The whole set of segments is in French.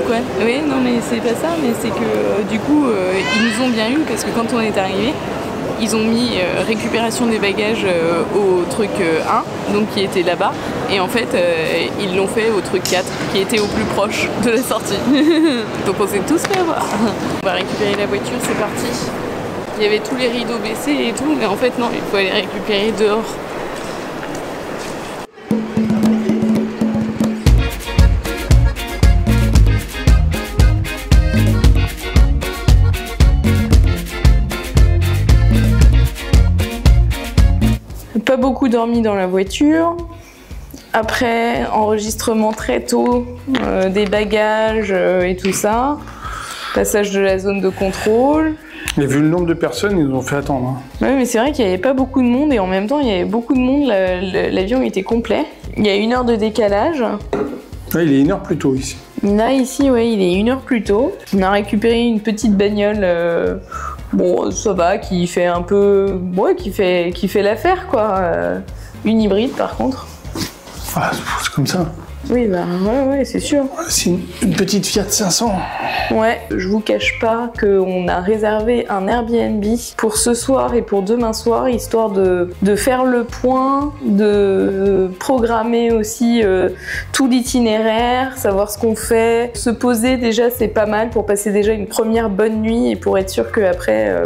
quoi. Oui, non mais c'est pas ça, mais c'est que du coup, ils nous ont bien eu parce que quand on est arrivé, ils ont mis récupération des bagages au truc 1, donc qui était là-bas, et en fait ils l'ont fait au truc 4, qui était au plus proche de la sortie. Donc on s'est tous fait avoir. On va récupérer la voiture, c'est parti. Il y avait tous les rideaux baissés et tout, mais en fait non, il faut aller récupérer dehors. Pas beaucoup dormi dans la voiture. Après, enregistrement très tôt des bagages et tout ça. Passage de la zone de contrôle. Et vu le nombre de personnes, ils nous ont fait attendre. Hein. Oui, mais c'est vrai qu'il n'y avait pas beaucoup de monde et en même temps, il y avait beaucoup de monde. L'avion était complet. Il y a 1 heure de décalage. Ouais, il est 1 heure plus tôt ici. Là, ici, ouais, il est 1 heure plus tôt. On a récupéré une petite bagnole. Bon, ça va, qui fait un peu... Ouais, qui fait l'affaire, quoi. Une hybride, par contre. Ah, c'est comme ça. Oui, bah, ouais, c'est sûr. C'est une petite Fiat 500. Ouais, je vous cache pas qu'on a réservé un Airbnb pour ce soir et pour demain soir, histoire de faire le point, de programmer aussi tout l'itinéraire, savoir ce qu'on fait. Se poser déjà, c'est pas mal pour passer déjà une première bonne nuit et pour être sûr qu'après,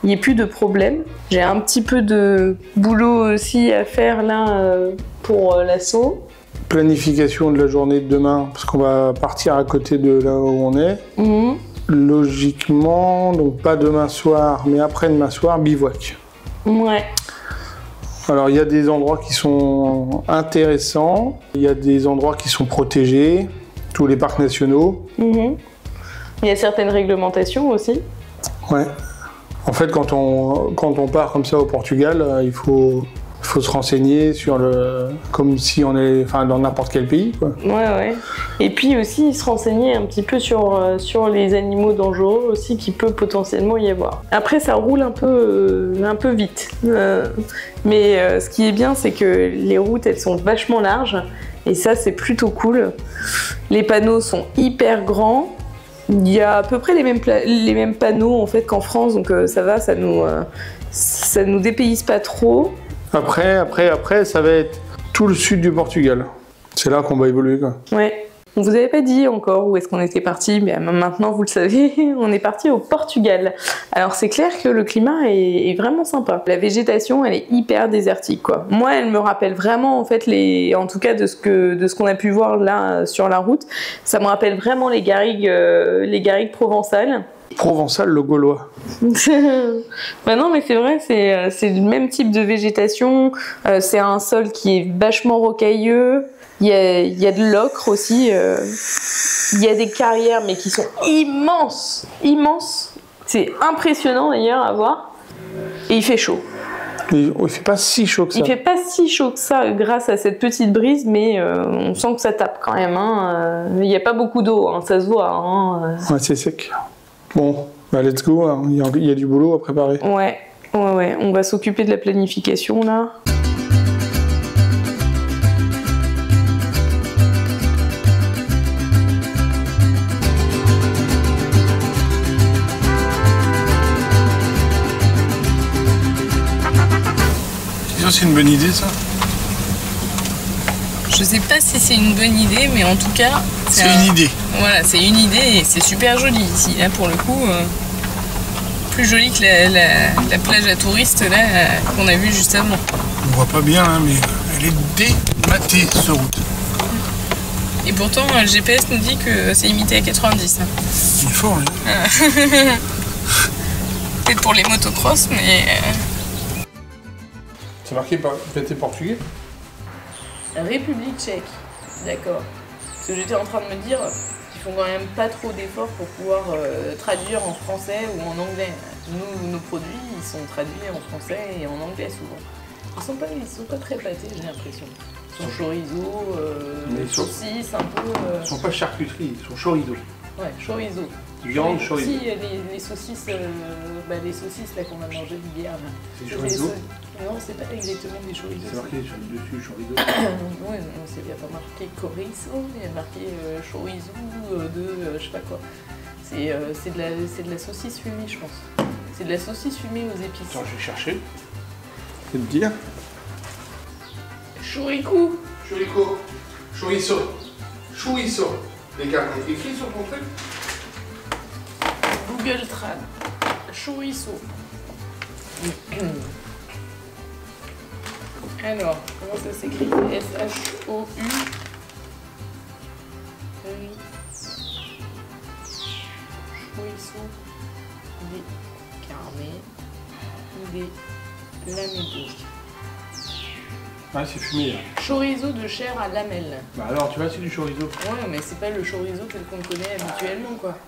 il n'y ait plus de problème. J'ai un petit peu de boulot aussi à faire là pour l'assaut. Planification de la journée de demain, parce qu'on va partir à côté de là où on est. Mmh. Logiquement, donc pas demain soir, mais après-demain soir, bivouac. Ouais. Alors il y a des endroits qui sont intéressants, il y a des endroits qui sont protégés, tous les parcs nationaux. Mmh. Il y a certaines réglementations aussi. Ouais. En fait, quand on part comme ça au Portugal, il faut se renseigner sur comme si on est dans n'importe quel pays, quoi. Ouais. Et puis aussi se renseigner un petit peu sur les animaux dangereux aussi qui peut potentiellement y avoir. Après ça roule un peu vite. Mais ce qui est bien c'est que les routes elles sont vachement larges et ça c'est plutôt cool. Les panneaux sont hyper grands. Il y a à peu près les mêmes panneaux en fait qu'en France, donc ça va, ça nous dépayse pas trop. Après, ça va être tout le sud du Portugal. C'est là qu'on va évoluer, quoi. Ouais. On vous avait pas dit encore où est-ce qu'on était parti, mais maintenant vous le savez, on est parti au Portugal. Alors c'est clair que le climat est vraiment sympa. La végétation, elle est hyper désertique, quoi. Moi, elle me rappelle vraiment, en fait, en tout cas de ce qu'on a pu voir là sur la route, ça me rappelle vraiment les garrigues provençales. Provençal, le gaulois. Bah non mais c'est vrai, c'est le même type de végétation, c'est un sol qui est vachement rocailleux, il y a de l'ocre aussi, il y a des carrières mais qui sont immenses, c'est impressionnant d'ailleurs à voir, et il fait chaud. Il fait pas si chaud que ça. Il fait pas si chaud que ça grâce à cette petite brise, mais on sent que ça tape quand même, hein. Il n'y a pas beaucoup d'eau, hein, ça se voit. Hein. Ouais, c'est sec. Bon, bah let's go, hein. Il y a du boulot à préparer. Ouais, on va s'occuper de la planification là. C'est une bonne idée ça? Je sais pas si c'est une bonne idée, mais en tout cas... C'est une idée. Voilà, c'est une idée et c'est super joli ici. Là, pour le coup, plus joli que la plage à touristes là qu'on a vue juste avant. On voit pas bien, hein, mais elle est dématée, cette route. Et pourtant, le GPS nous dit que c'est limité à 90. Hein. Il est fort, hein. Peut-être pour les motocross, mais... C'est marqué par PT portugais? République tchèque, d'accord. Parce que j'étais en train de me dire qu'ils font quand même pas trop d'efforts pour pouvoir traduire en français ou en anglais. Nous, nos produits, ils sont traduits en français et en anglais souvent. Ils sont pas très pâtés, j'ai l'impression. Ils sont chorizo, saucisses, un peu... Ils sont pas charcuterie, ils sont chorizo. Ouais, chorizo. Viande, chorizo. Si, les saucisses, les saucisses là qu'on a mangé hier. C'est chorizo? Non, c'est pas exactement des chorizo. C'est marqué sur le dessus chorizo. Ouais, il n'y a pas marqué chorizo, il y a marqué chorizo de je sais pas quoi. C'est de la saucisse fumée, je pense. C'est de la saucisse fumée aux épices. Attends, je vais chercher. Je vais te dire. Chorico. Chorico. Chorizo. Chorizo. Les gars, on écrit sur ton truc? Google Trad. Chorizo. Alors, comment ça s'écrit? S-H-O-U. Chorizo. Des carnets. Des lamelles. Ah, c'est fumé là. Chorizo de chair à lamelles. Bah alors, tu vois, c'est du chorizo. Ouais, mais c'est pas le chorizo tel qu'on le connaît habituellement, quoi.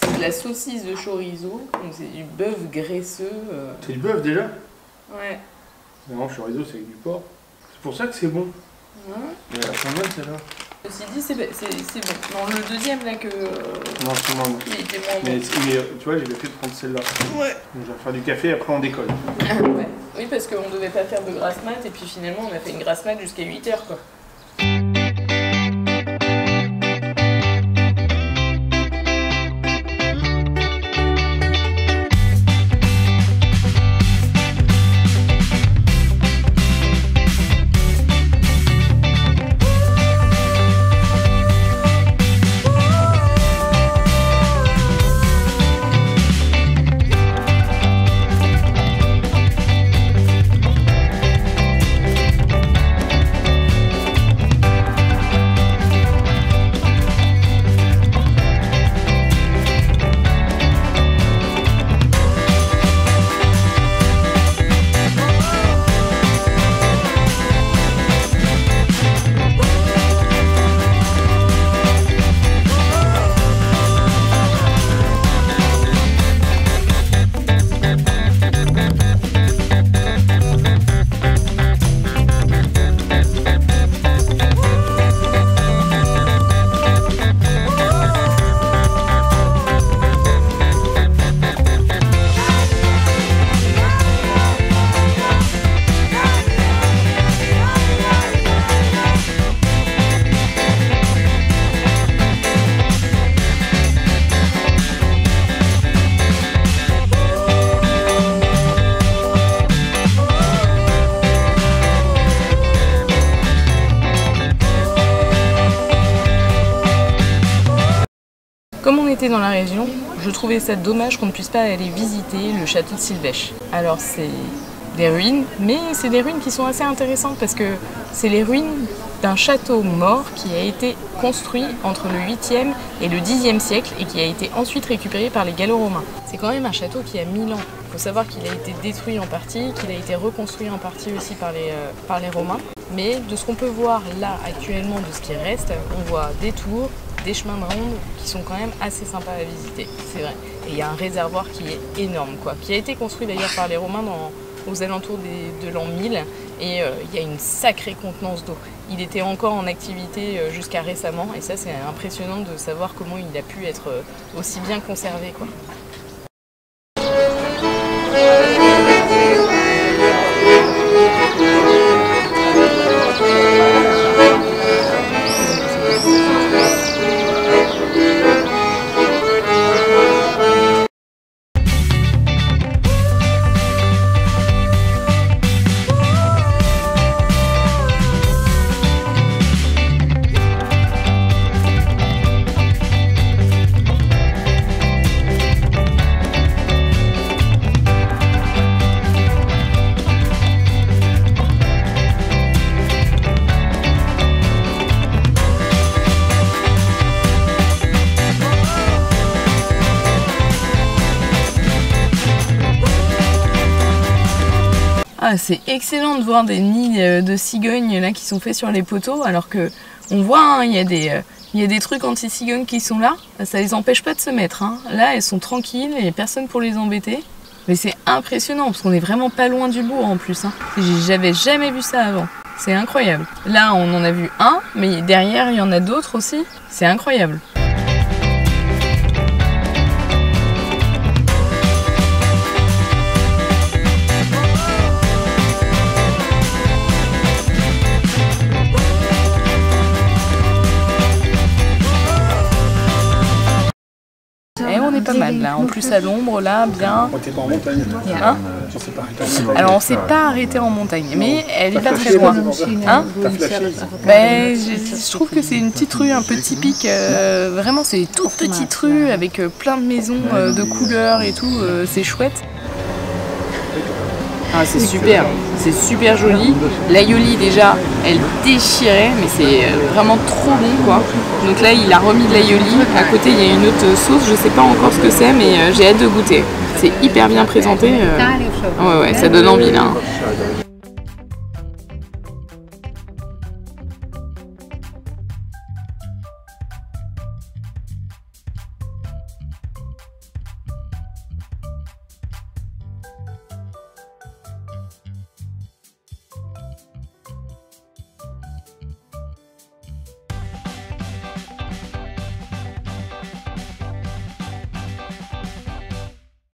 C'est de la saucisse de chorizo, donc c'est du bœuf graisseux. C'est du bœuf déjà? Ouais. Non, chorizo, c'est avec du porc. C'est pour ça que c'est bon. Ouais. Mais elle est bonne celle-là. Ceci dit, c'est bon. Non, le deuxième là que. Non, c'est moins bon. Il était moins bon. Mais tu vois, j'ai bien fait de prendre celle-là. Ouais. Donc je vais faire du café, après on décolle. Ouais. Oui, parce qu'on devait pas faire de grasse mat, et puis finalement, on a fait une grasse mat jusqu'à 8 h, quoi. Comme on était dans la région, je trouvais ça dommage qu'on ne puisse pas aller visiter le château de Silvèche. Alors c'est des ruines, mais c'est des ruines qui sont assez intéressantes parce que c'est les ruines d'un château mort qui a été construit entre le 8e et le 10e siècle et qui a été ensuite récupéré par les Gallo-Romains. C'est quand même un château qui a 1000 ans. Il faut savoir qu'il a été détruit en partie, qu'il a été reconstruit en partie aussi par les Romains. Mais de ce qu'on peut voir là actuellement, de ce qui reste, on voit des tours, des chemins de ronde qui sont quand même assez sympas à visiter, c'est vrai. Et il y a un réservoir qui est énorme, quoi, qui a été construit d'ailleurs par les Romains aux alentours de l'an 1000 et il y a une sacrée contenance d'eau. Il était encore en activité jusqu'à récemment et ça c'est impressionnant de savoir comment il a pu être aussi bien conservé, quoi. Ah, c'est excellent de voir des nids de cigognes là qui sont faits sur les poteaux, alors que on voit, hein, il y a des trucs anti-cigognes qui sont là, ça les empêche pas de se mettre, hein. Là elles sont tranquilles, il n'y a personne pour les embêter. Mais c'est impressionnant parce qu'on est vraiment pas loin du bourg en plus, hein. J'avais jamais vu ça avant, c'est incroyable. Là on en a vu un, mais derrière il y en a d'autres aussi, c'est incroyable. pas mal là. En plus à l'ombre, là, bien. On était pas en montagne. Hein? Alors on s'est pas arrêté en montagne, mais elle est pas très loin. Hein? Je trouve que c'est une petite rue un peu typique. Vraiment, c'est une toute petite rue avec plein de maisons de couleurs et tout. C'est chouette. Ah, c'est super joli. L'aioli déjà, elle déchirait, mais c'est vraiment trop bon quoi. Donc là, il a remis de l'aioli. À côté, il y a une autre sauce, je sais pas encore ce que c'est, mais j'ai hâte de goûter. C'est hyper bien présenté. Ouais, ça donne envie là.